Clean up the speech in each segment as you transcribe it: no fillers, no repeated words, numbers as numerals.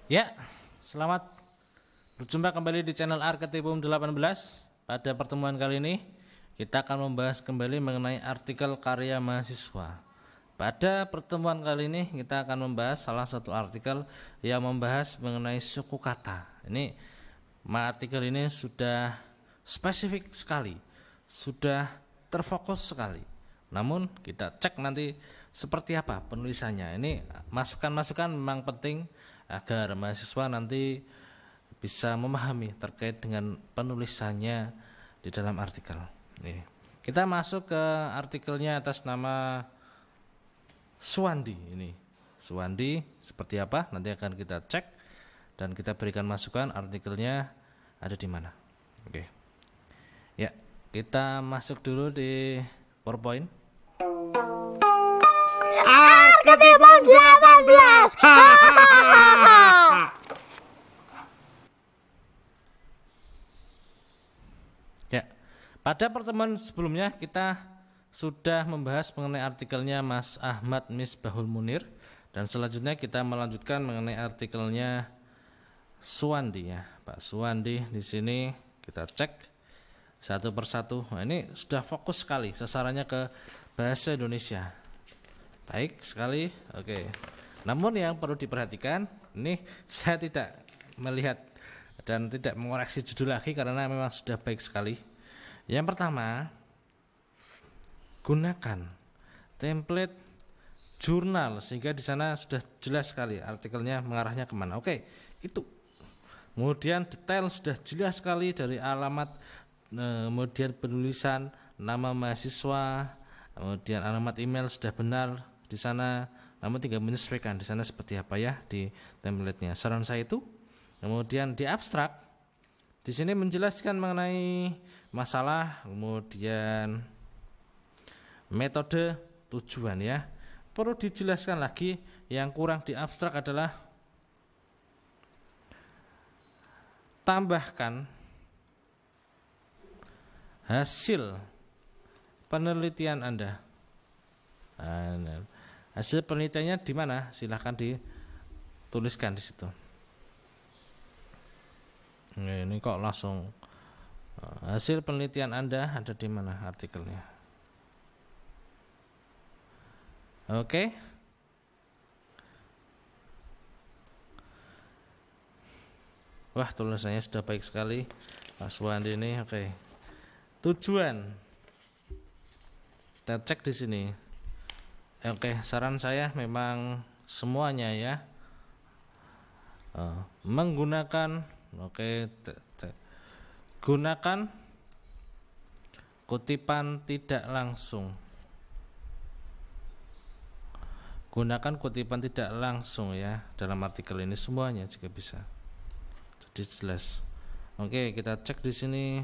Ya, selamat berjumpa kembali di channel Arketipum 18. Pada pertemuan kali ini kita akan membahas kembali mengenai artikel karya mahasiswa. Pada pertemuan kali ini kita akan membahas salah satu artikel yang membahas mengenai suku kata. Ini artikel ini sudah spesifik sekali, sudah terfokus sekali. Namun kita cek nanti seperti apa penulisannya. Ini masukan-masukan memang penting agar mahasiswa nanti bisa memahami terkait dengan penulisannya di dalam artikel. Nih, kita masuk ke artikelnya atas nama Suwandi. Ini Suwandi seperti apa? Nanti akan kita cek dan kita berikan masukan artikelnya ada di mana. Oke. Ya, kita masuk dulu di PowerPoint. Arketipum 18. Ya, pada pertemuan sebelumnya kita sudah membahas mengenai artikelnya Mas Ahmad Misbahul Munir, dan selanjutnya kita melanjutkan mengenai artikelnya Suwandi ya, Pak Suwandi. Di sini kita cek satu persatu. Nah, ini sudah fokus sekali sasarannya ke bahasa Indonesia. Baik sekali. Oke. Namun yang perlu diperhatikan, ini saya tidak melihat dan tidak mengoreksi judul lagi karena memang sudah baik sekali. Yang pertama, gunakan template jurnal sehingga di sana sudah jelas sekali artikelnya mengarahnya kemana. Oke, itu. Kemudian detail sudah jelas sekali dari alamat, kemudian penulisan nama mahasiswa, kemudian alamat email sudah benar di sana. Namun tinggal menyesuaikan di sana seperti apa ya di template-nya. Saran saya itu. Kemudian di abstrak, di sini menjelaskan mengenai masalah, kemudian metode, tujuan ya. Perlu dijelaskan lagi, yang kurang di abstrak adalah tambahkan hasil penelitian Anda. Nah, hasil penelitiannya di mana? Silahkan dituliskan di situ. Nah, ini kok langsung hasil penelitian Anda ada di mana artikelnya? Oke. Wah, tulisannya sudah baik sekali Pak Suwandi ini. Oke. Tujuan. Kita cek di sini. Oke, saran saya memang semuanya ya. Menggunakan gunakan kutipan tidak langsung. Gunakan kutipan tidak langsung ya dalam artikel ini semuanya jika bisa. Jadi jelas. Oke, kita cek di sini.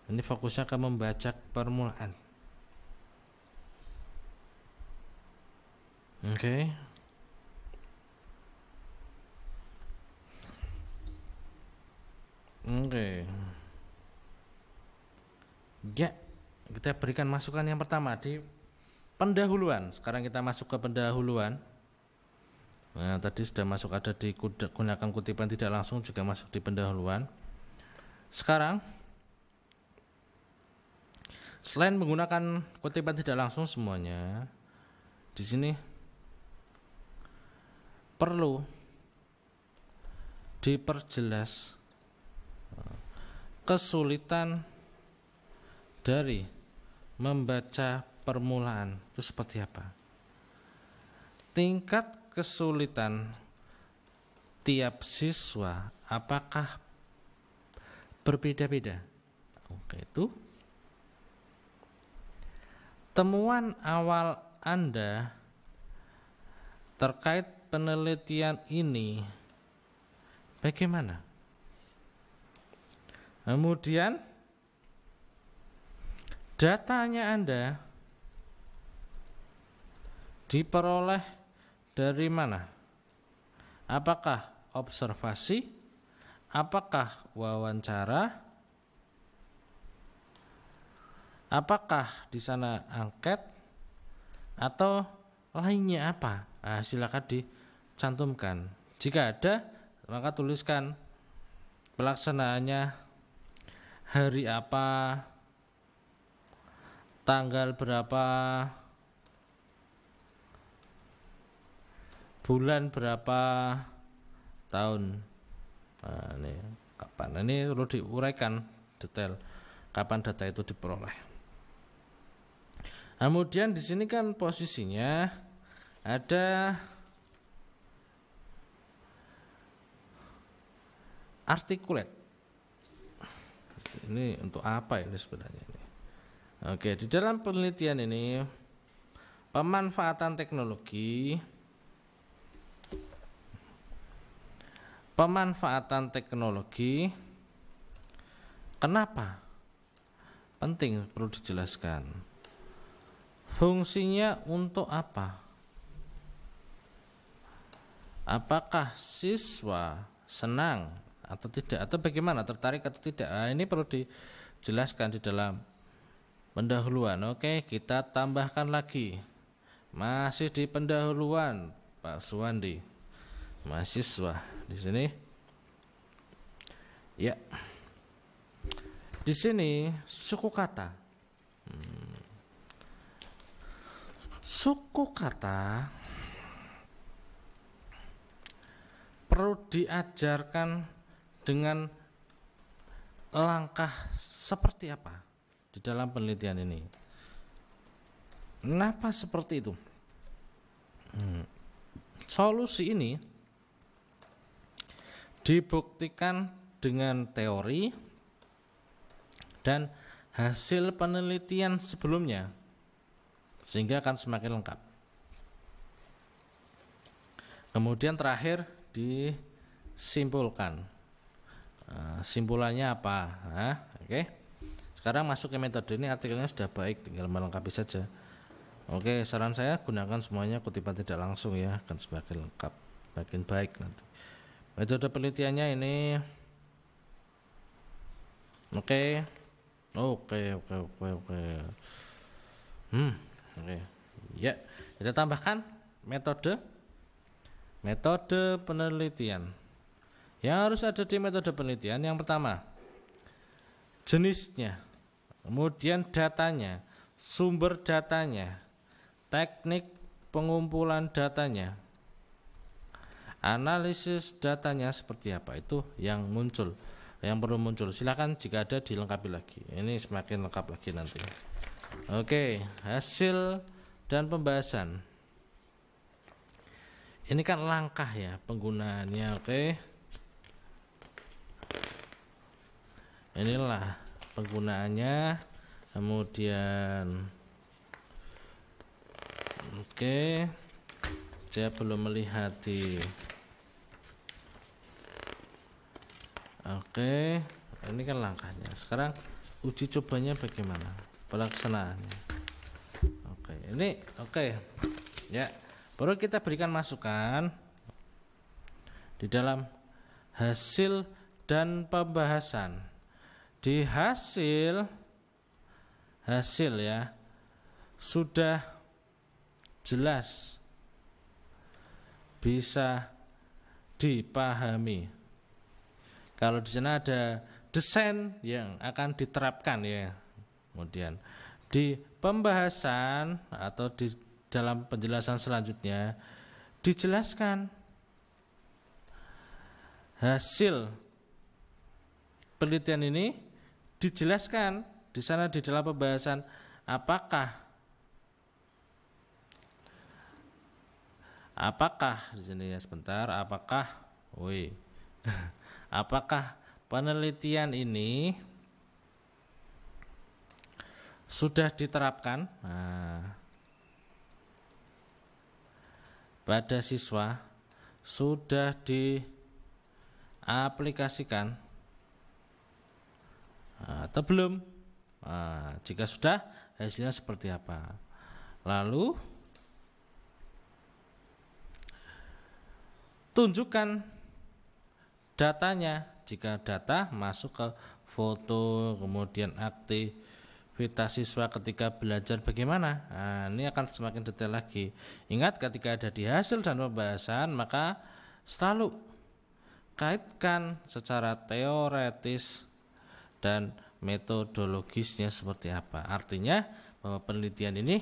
Ini fokusnya ke membaca permulaan. Oke. Ya, kita berikan masukan yang pertama di pendahuluan. Sekarang kita masuk ke pendahuluan. Nah, tadi sudah masuk ada di gunakan kutipan tidak langsung, juga masuk di pendahuluan. Sekarang selain menggunakan kutipan tidak langsung semuanya, di sini perlu diperjelas kesulitan dari membaca permulaan itu seperti apa. Tingkat kesulitan tiap siswa apakah berbeda-beda? Oke, itu temuan awal Anda terkait penelitian ini bagaimana? Kemudian datanya Anda diperoleh dari mana? Apakah observasi? Apakah wawancara? Apakah di sana angket? Atau lainnya apa? Nah, silakan dicantumkan Jika ada, maka tuliskan pelaksanaannya hari apa, tanggal berapa, bulan berapa, tahun. Nah, ini kapan? Ini perlu diuraikan detail kapan data itu diperoleh. Kemudian di sini kan posisinya ada articulate. Ini untuk apa ini sebenarnya ini? Oke, di dalam penelitian ini pemanfaatan teknologi kenapa penting, perlu dijelaskan. Fungsinya untuk apa? Apakah siswa senang atau tidak, atau bagaimana, tertarik atau tidak? Nah, ini perlu dijelaskan di dalam pendahuluan. Oke, kita tambahkan lagi. Masih di pendahuluan, Pak Suwandi. Mahasiswa di sini. Ya. Di sini suku kata. Suku kata perlu diajarkan dengan langkah seperti apa di dalam penelitian ini. Kenapa seperti itu? Solusi ini dibuktikan dengan teori dan hasil penelitian sebelumnya, sehingga akan semakin lengkap. Kemudian terakhir disimpulkan. Simpulannya apa? Oke. Sekarang masuk ke metode. Ini artikelnya sudah baik, tinggal melengkapi saja. Oke, saran saya gunakan semuanya kutipan tidak langsung ya, akan semakin lengkap, makin baik nanti. Metode penelitiannya ini. Oke. Ya, kita tambahkan metode penelitian. Yang harus ada di metode penelitian, yang pertama jenisnya, kemudian datanya, sumber datanya, teknik pengumpulan datanya, analisis datanya seperti apa, itu yang muncul, yang perlu muncul. Silakan jika ada dilengkapi lagi. Ini semakin lengkap lagi nanti. Oke, hasil dan pembahasan. Ini kan langkah ya penggunaannya. Oke. Inilah penggunaannya. Kemudian oke. Saya belum melihat di. Oke, ini kan langkahnya. Sekarang uji cobanya bagaimana? Pelaksanaannya. Oke, ini oke. Ya, baru kita berikan masukan di dalam hasil dan pembahasan. Di hasil ya sudah jelas, bisa dipahami. Kalau di sana ada desain yang akan diterapkan ya. Kemudian di pembahasan atau di dalam penjelasan selanjutnya dijelaskan hasil penelitian ini, dijelaskan di sana di dalam pembahasan apakah di sini ya sebentar, apakah penelitian ini sudah diterapkan pada siswa, sudah diaplikasikan atau belum. Jika sudah, hasilnya seperti apa. Lalu tunjukkan datanya. Jika data masuk ke foto, kemudian aktivitas siswa ketika belajar bagaimana. Ini akan semakin detail lagi. Ingat, ketika ada di hasil dan pembahasan, maka selalu kaitkan secara teoretis dan metodologisnya seperti apa. Artinya bahwa penelitian ini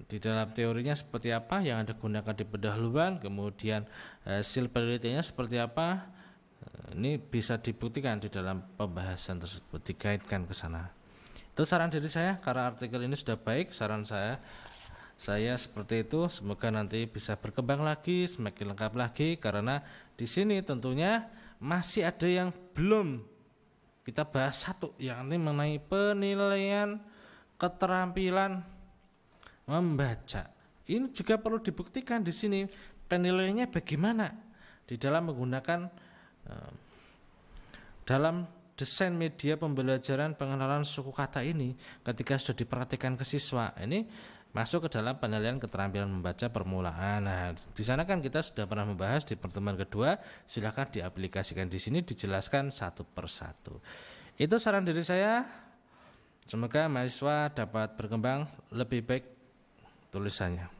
di dalam teorinya seperti apa yang Anda gunakan di pendahuluan, kemudian hasil penelitiannya seperti apa, ini bisa dibuktikan di dalam pembahasan tersebut, dikaitkan ke sana. Itu saran dari saya, karena artikel ini sudah baik, saran saya seperti itu. Semoga nanti bisa berkembang lagi, semakin lengkap lagi, karena di sini tentunya masih ada yang belum kita bahas satu, yakni mengenai penilaian keterampilan membaca. Ini juga perlu dibuktikan di sini penilaiannya bagaimana di dalam menggunakan dalam desain media pembelajaran pengenalan suku kata ini. Ketika sudah diperhatikan ke siswa, ini masuk ke dalam penilaian keterampilan membaca permulaan. Nah, di sana kan kita sudah pernah membahas di pertemuan kedua. Silakan diaplikasikan di sini, dijelaskan satu persatu. Itu saran dari saya. Semoga mahasiswa dapat berkembang lebih baik tulisannya.